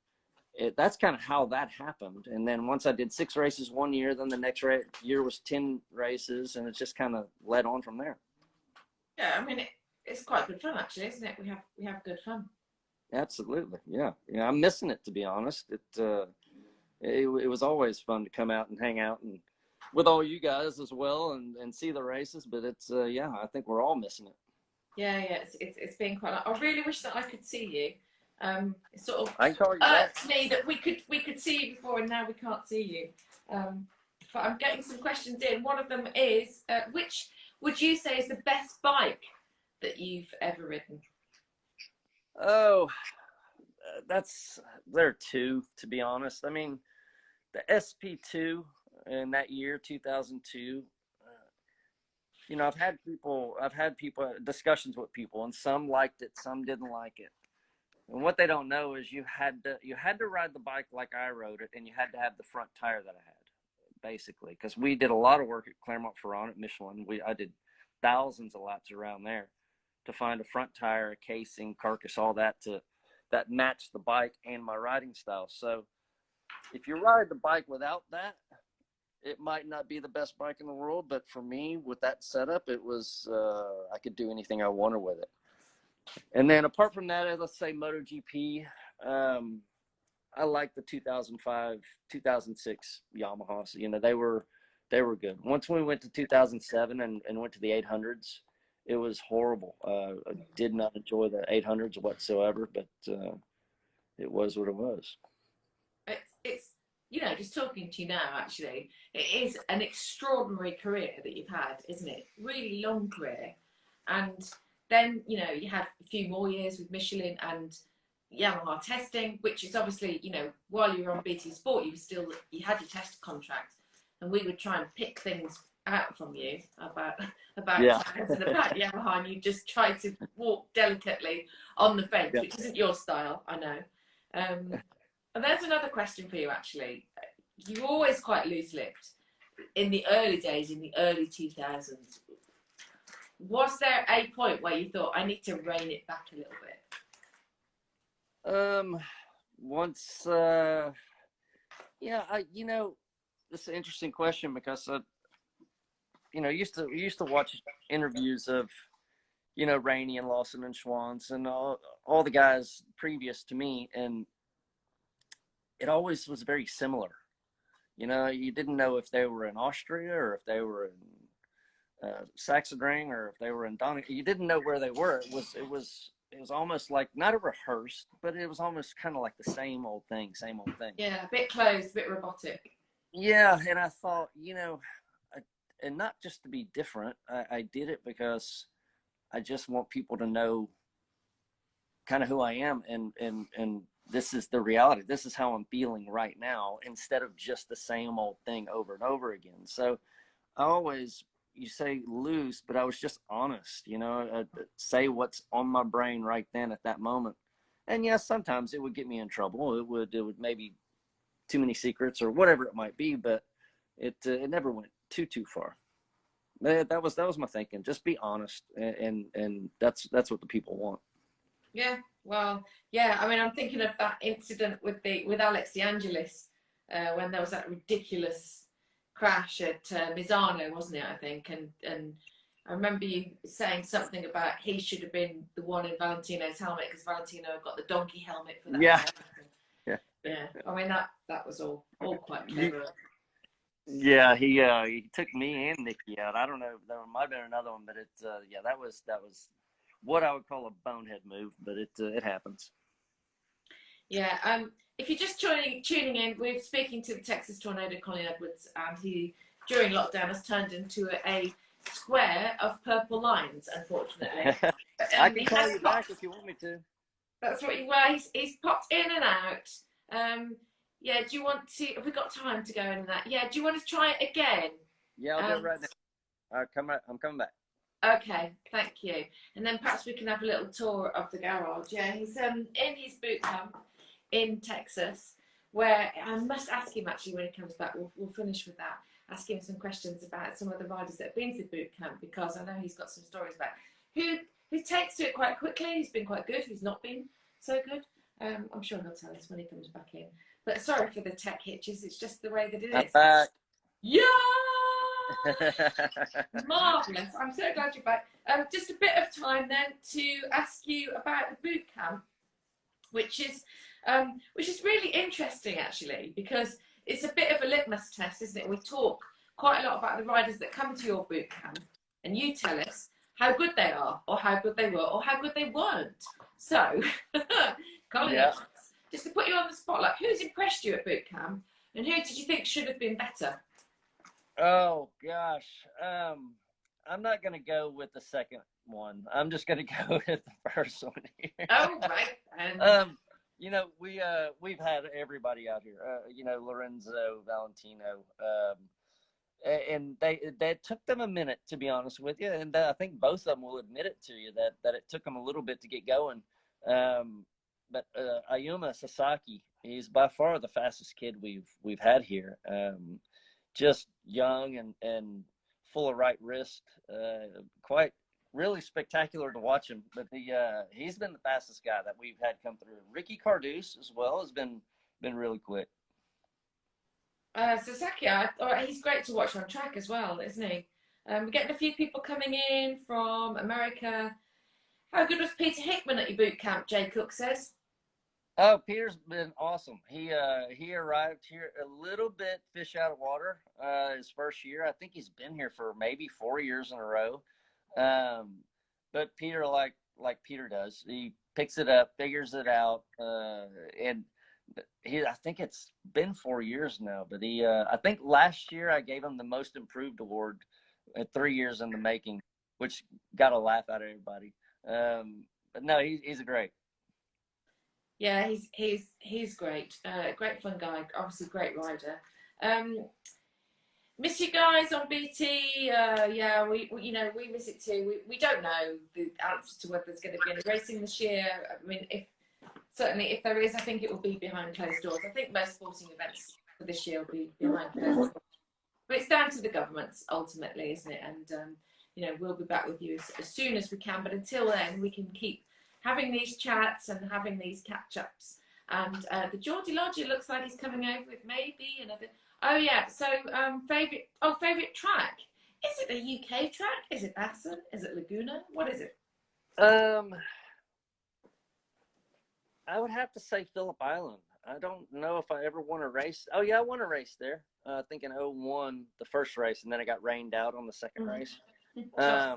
that's kind of how that happened. And then once I did 6 races one year, then the next year was 10 races, and it just kind of led on from there. Yeah, I mean, it's quite good fun, actually, isn't it? We have good fun. Absolutely, yeah. I'm missing it, to be honest. It was always fun to come out and hang out and with all you guys as well and see the races. But it's I think we're all missing it. Yeah, it's been quite. I really wish that I could see you. It sort of irks me that we could see you before and now we can't see you. But I'm getting some questions in. One of them is, which would you say is the best bike that you've ever ridden? Oh, there are 2, to be honest. I mean, the SP2 in that year, 2002. I've had discussions with people, and some liked it, some didn't like it. And what they don't know is you had to ride the bike like I rode it, and you had to have the front tire that I had, basically, because we did a lot of work at Clermont-Ferrand at Michelin. I did thousands of laps around there to find a front tire, a casing, carcass, all that that matched the bike and my riding style. So if you ride the bike without that, it might not be the best bike in the world, but for me, with that setup, it was I could do anything I wanted with it. And then apart from that, let's say MotoGP, I like the 2005, 2006 Yamahas. They were good. Once we went to 2007 and went to the 800s, it was horrible. I did not enjoy the 800s whatsoever, but it was what it was. It's just talking to you now, actually, it is an extraordinary career that you've had, isn't it? Really long career. And then, you had a few more years with Michelin and Yamaha testing, which is obviously, while you were on BT Sport, you had your test contract, and we would try and pick things out from you about Yeah. tires and about Yamaha, and you just try to walk delicately on the fence, Yeah. which isn't your style, I know. And there's another question for you, actually. You were always quite loose-lipped in the early days, in the early 2000s. Was there a point where you thought, I need to rein it back a little bit? Once, yeah, it's an interesting question because, used to watch interviews of, Rainey and Lawson and Schwantz and all the guys previous to me, and it always was very similar. You didn't know if they were in Austria or if they were in Saxodring or if they were in Donning. You didn't know where they were. It was almost like not a rehearsed, but it was almost kind of like the same old thing. Yeah, a bit closed, a bit robotic. Yeah, and I thought, and not just to be different. I did it because I just want people to know kind of who I am, and this is the reality. This is how I'm feeling right now, instead of just the same old thing over and over again. So I always, you say loose, but I was just honest, say what's on my brain right then at that moment. And yes, sometimes it would get me in trouble. It would maybe too many secrets or whatever it might be, but it never went too far. That was my thinking. Just be honest, and that's what the people want. Yeah, well, yeah. I mean, I'm thinking of that incident with Alex DeAngelis when there was that ridiculous crash at Misano, wasn't it? I think, and I remember you saying something about he should have been the one in Valentino's helmet because Valentino got the donkey helmet for that. Yeah. Yeah. I mean, that was all quite clever. Yeah, he took me and Nicky out. I don't know, there might have been another one, but that was what I would call a bonehead move, but it happens. Yeah. If you're just tuning in, we're speaking to the Texas Tornado, Colin Edwards, and he, during lockdown, has turned into a square of purple lines, unfortunately. I can call you back if you want me to. That's what he's popped in and out. Yeah, do you want to, have we got time to go in that? Yeah, do you want to try it again? Yeah, I'll do it right now. I'm coming back. Okay, thank you. And then perhaps we can have a little tour of the garage. Yeah, he's in his boot camp in Texas, where I must ask him actually when he comes back. We'll finish with that. Ask him some questions about some of the riders that have been to boot camp, because I know he's got some stories about who takes to it quite quickly. He's been quite good. Who's not been so good. I'm sure he'll tell us when he comes back in. But sorry for the tech hitches. It's just the way that it is. I'm back. Yeah. Marvellous. I'm so glad you're back. Just a bit of time then to ask you about the boot camp, which is really interesting actually, because it's a bit of a litmus test, isn't it? We talk quite a lot about the riders that come to your boot camp, and you tell us how good they are, or how good they were, or how good they weren't. So, Colin, just to put you on the spotlight, who's impressed you at boot camp, and who did you think should have been better? Oh gosh, I'm not gonna go with the second one. I'm just gonna go with the first one here. Oh right. We've had everybody out here. Lorenzo, Valentino, and they took them a minute, to be honest with you, and I think both of them will admit it to you that it took them a little bit to get going. But Ayuma Sasaki, he's by far the fastest kid we've had here. Just young and full of right wrist, quite really spectacular to watch him. But he's been the fastest guy that we've had come through. Ricky Carduce as well has been really quick. Sasaki, he's great to watch on track as well, isn't he? We're getting a few people coming in from America. How good was Peter Hickman at your boot camp? Jay Cook says. Oh, Peter's been awesome. He arrived here a little bit fish out of water his first year. I think he's been here for maybe 4 years in a row. But Peter, like Peter does, he picks it up, figures it out, and I think it's been 4 years now. But I think last year I gave him the most improved award at 3 years in the making, which got a laugh out of everybody. But no, he's a great. Yeah, he's great. Great fun guy. Obviously, great rider. Miss you guys on BT. Yeah, we you know, we miss it too. We don't know the answer to whether there's going to be any racing this year. I mean, if there is, I think it will be behind closed doors. I think most sporting events for this year will be behind closed doors. But it's down to the governments ultimately, isn't it? And you know, we'll be back with you as soon as we can. But until then, we can keep having these chats and having these catch-ups. And the Geordie Lodger looks like he's coming over with maybe another. Oh yeah. So favorite track. Is it a UK track? Is it Assen? Is it Laguna? What is it? I would have to say Phillip Island. I don't know if I ever won a race. Oh yeah, I won a race there. I think in 01, the first race, and then I got rained out on the second race. I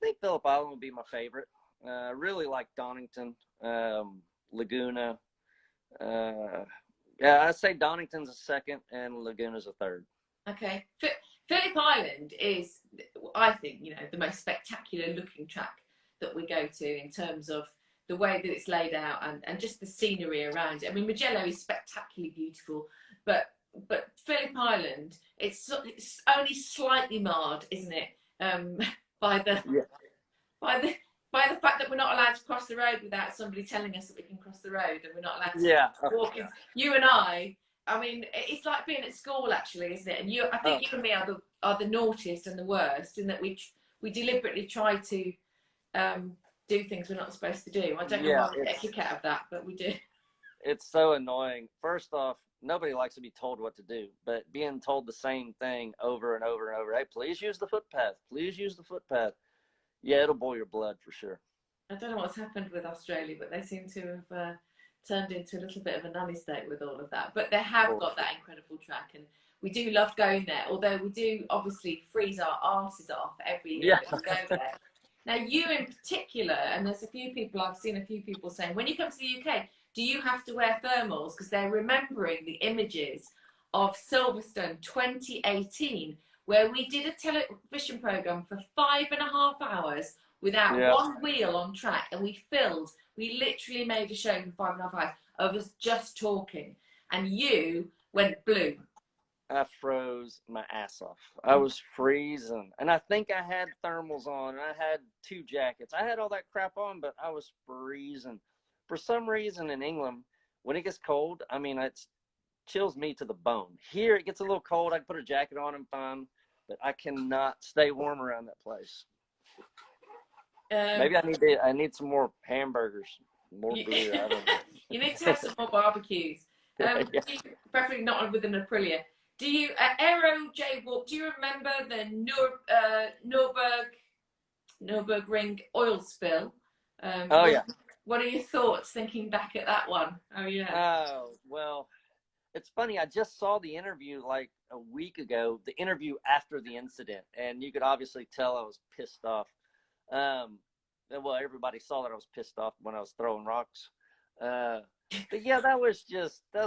think Phillip Island would be my favorite. I really like Donington, Laguna. Yeah, I'd say Donington's a second and Laguna's a third. Okay. Phillip Island is, I think, you know, the most spectacular looking track that we go to in terms of the way that it's laid out and just the scenery around it. I mean, Mugello is spectacularly beautiful, but Phillip Island, it's only slightly marred, isn't it, by the fact that we're not allowed to cross the road without somebody telling us that we can cross the road, and we're not allowed to walk. Yeah. You and I mean, it's like being at school, actually, isn't it? And I think you and me are the naughtiest and the worst, in that we deliberately try to do things we're not supposed to do. I don't know why we get a kick out of that, but we do. It's so annoying. First off, nobody likes to be told what to do, but being told the same thing over and over and over, hey, please use the footpath. Please use the footpath. Yeah, it'll boil your blood for sure. I don't know what's happened with Australia, but they seem to have turned into a little bit of a nanny state with all of that. But they have got that incredible track, and we do love going there, although we do obviously freeze our arses off every year that we go there. Now, you in particular, and there's a few people, I've seen a few people saying, when you come to the UK, do you have to wear thermals? Because they're remembering the images of Silverstone 2018, where we did a television programme for 5.5 hours without one wheel on track. And we literally made a show for 5.5 hours of us just talking. And you went blue. I froze my ass off. I was freezing. And I think I had thermals on. And I had 2 jackets. I had all that crap on, but I was freezing. For some reason in England, when it gets cold, I mean, it chills me to the bone. Here, it gets a little cold. I can put a jacket on and fine. But I cannot stay warm around that place. Maybe I need some more hamburgers, more beer. I don't know. You need to have some more barbecues. Preferably not with an Aprilia. Do you Aero J Walk? Do you remember the Nürburgring oil spill? What are your thoughts thinking back at that one? Oh yeah. Oh well, it's funny. I just saw the interview like a week ago. The interview after the incident, and you could obviously tell I was pissed off. Well, everybody saw that I was pissed off when I was throwing rocks. But yeah, that was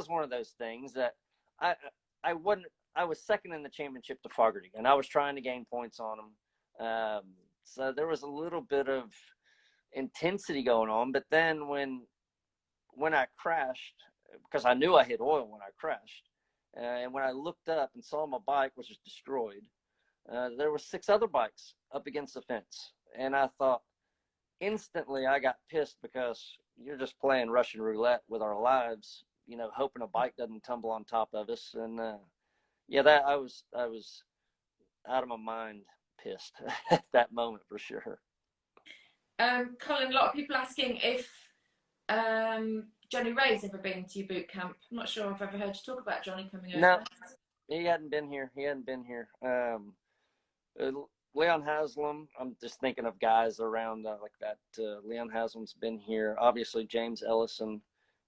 one of those things that I was second in the championship to Fogarty, and I was trying to gain points on him. So there was a little bit of intensity going on. But then when I crashed, because I knew I hit oil when I crashed, and when I looked up and saw my bike, which was destroyed, there were 6 other bikes up against the fence. And I thought, instantly I got pissed, because you're just playing Russian roulette with our lives, you know, hoping a bike doesn't tumble on top of us. And that I was out of my mind pissed at that moment for sure. Colin, a lot of people asking if Johnny Ray's ever been to your boot camp. I'm not sure I've ever heard you talk about Johnny coming over. No, he hadn't been here. Leon Haslam, I'm just thinking of guys around like that. Leon Haslam's been here. Obviously, James Ellison.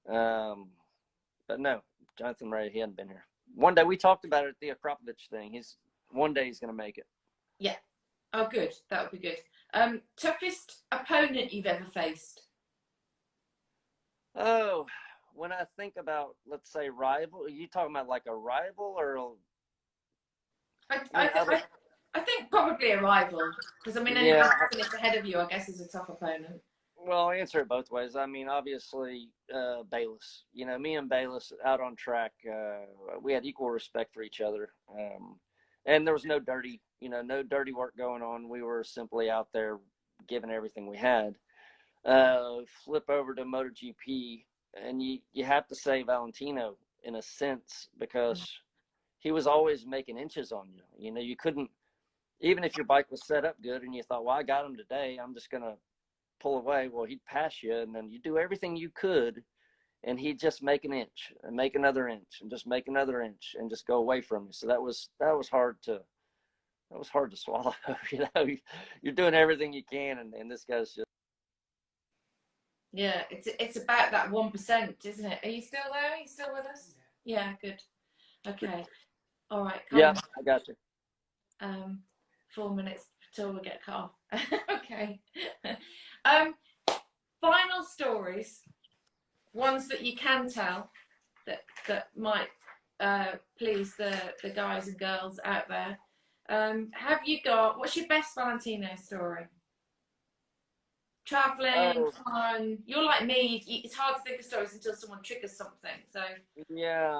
But no, Jonathan Ray, he hadn't been here. One day, we talked about it at the Akropovich thing. One day he's going to make it. Yeah. Oh, good. That would be good. Toughest opponent you've ever faced? Oh, when I think about, let's say, rival, are you talking about like a rival or? I think probably a rival, because I mean, anyone that's ahead of you, I guess, is a tough opponent. Well, I'll answer it both ways. I mean, obviously, Bayless. You know, me and Bayless out on track, we had equal respect for each other. And there was no dirty, no dirty work going on. We were simply out there giving everything we had. Flip over to MotoGP, and you have to say Valentino in a sense, because he was always making inches on you. You couldn't, even if your bike was set up good and you thought, well, I got him today, I'm just going to pull away. Well, he'd pass you, and then you do everything you could, and he'd just make an inch and make another inch and just make another inch and just go away from you. So that was hard to swallow. You're doing everything you can, and this guy's just. Yeah, it's about that 1%, isn't it? Are you still there? Are you still with us? Yeah, good. Okay. All right, Colin. Yeah, I got you. 4 minutes till we get cut off. Okay. Final stories, ones that you can tell that might please the guys and girls out there. What's your best Valentino story? Traveling, fun. You're like me. It's hard to think of stories until someone triggers something. So yeah,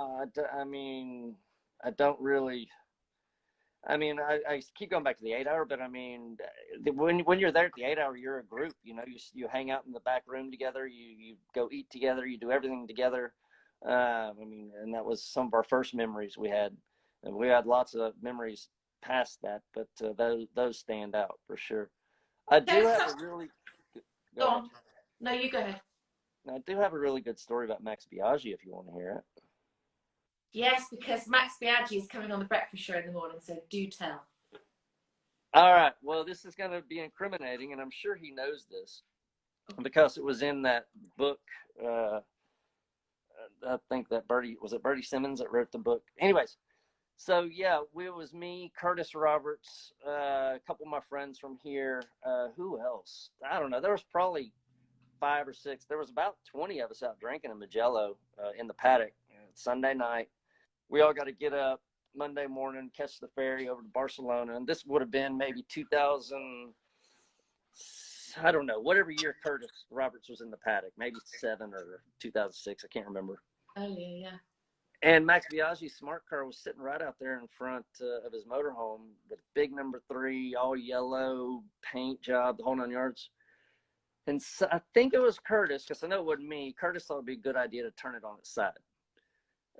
I don't really. I keep going back to the 8 hour, but when you're there at the 8 hour, you're a group. You hang out in the back room together. You go eat together. You do everything together. And that was some of our first memories we had, and we had lots of memories past that, but those stand out for sure. I do have a really. Go on. No, you go ahead. I do have a really good story about Max Biaggi if you want to hear it. Yes, because Max Biaggi is coming on the breakfast show in the morning, so do tell. All right. Well, this is going to be incriminating, and I'm sure he knows this because it was in that book. I think that Bertie Simmons that wrote the book. Anyways, so yeah, it was me, Curtis Roberts, a couple of my friends from here. Who else? I don't know. There was probably 5 or 6. There was about 20 of us out drinking in Magello in the paddock. Sunday night. We all got to get up Monday morning, catch the ferry over to Barcelona. And this would have been maybe 2000, I don't know, whatever year Curtis Roberts was in the paddock, maybe 7 or 2006. I can't remember. Oh, yeah. And Max Biaggi's smart car was sitting right out there in front of his motorhome, the big number 3, all yellow, paint job, the whole 9 yards. And so I think it was Curtis, because I know it wasn't me. Curtis thought it would be a good idea to turn it on its side.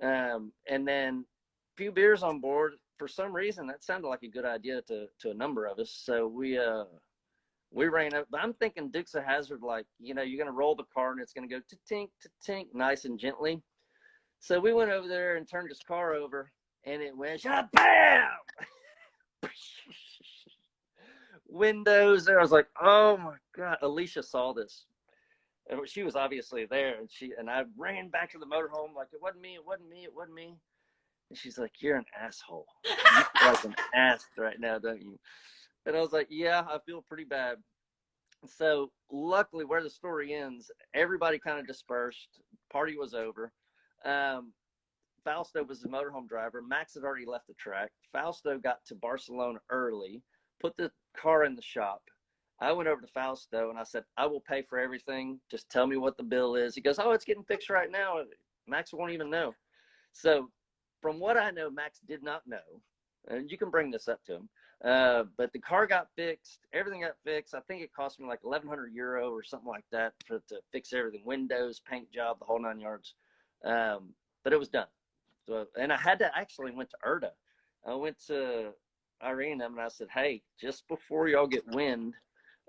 And then a few beers on board. For some reason, that sounded like a good idea to a number of us. So we ran up. But I'm thinking Dukes of Hazzard, like, you're going to roll the car and it's going to go to tink, nice and gently. So we went over there and turned his car over, and it went, bam! Windows there. I was like, oh my God. Alicia saw this. And she was obviously there, and I ran back to the motorhome like, it wasn't me. And she's like, you're an asshole. You feel like an ass right now, don't you? And I was like, yeah, I feel pretty bad. So luckily, where the story ends, everybody kind of dispersed. Party was over. Fausto was the motorhome driver. Max had already left the track. Fausto got to Barcelona early, put the car in the shop. I went over to Fausto and I said, I will pay for everything. Just tell me what the bill is. He goes, oh, it's getting fixed right now. Max won't even know. So from what I know, Max did not know. And you can bring this up to him. But the car got fixed. Everything got fixed. I think it cost me like 1,100 euro or something like that to fix everything. Windows, paint job, the whole 9 yards. But it was done. So, and I had to actually went to Erda. I went to Irene and I said, hey, just before y'all get wind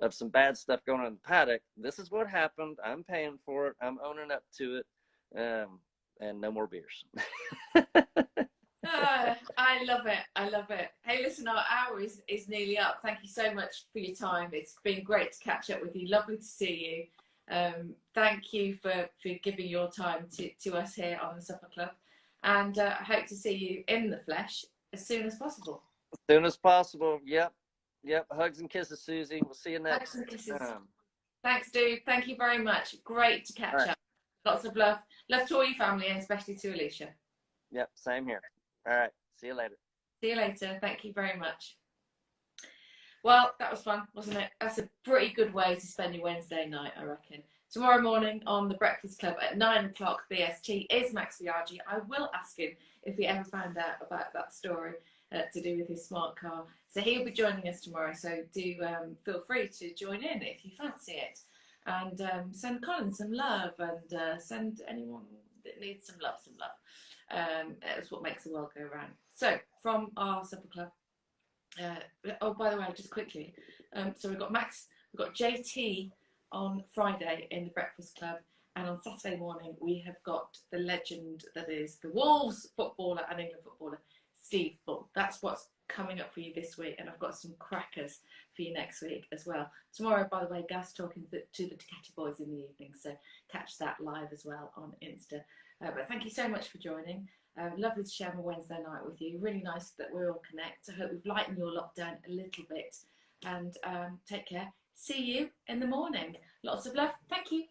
of some bad stuff going on in the paddock, this is what happened. I'm paying for it. I'm owning up to it. And no more beers. I love it. Hey, listen, our hour is nearly up. Thank you so much for your time. It's been great to catch up with you. Lovely to see you. Thank you for giving your time to us here on the Supper Club. And I hope to see you in the flesh as soon as possible. As soon as possible. Yep. Hugs and kisses, Susie. We'll see you next time. Thanks, dude. Thank you very much. Great to catch up. Lots of love. Love to all your family, and especially to Alisha. Yep, same here. All right. See you later. See you later. Thank you very much. Well, that was fun, wasn't it? That's a pretty good way to spend your Wednesday night, I reckon. Tomorrow morning on the Breakfast Club at 9 o'clock BST is Max Biaggi. I will ask him if he ever found out about that story. to do with his smart car. So he'll be joining us tomorrow. So do feel free to join in if you fancy it. And send Colin some love, and send anyone that needs some love, some love. It's what makes the world go round. So from our supper club, oh, by the way, just quickly, so we've got Max, we've got JT on Friday in the Breakfast Club, and on Saturday morning we have got the legend that is the Wolves footballer and England footballer, Steve Bull. That's what's coming up for you this week, and I've got some crackers for you next week as well. Tomorrow, by the way, Gas talking to the Ducati boys in the evening, so catch that live as well on Insta. But thank you so much for joining. Lovely to share my Wednesday night with you. Really nice that we're all connected. I hope we've lightened your lockdown a little bit. And take care. See you in the morning. Lots of love. Thank you.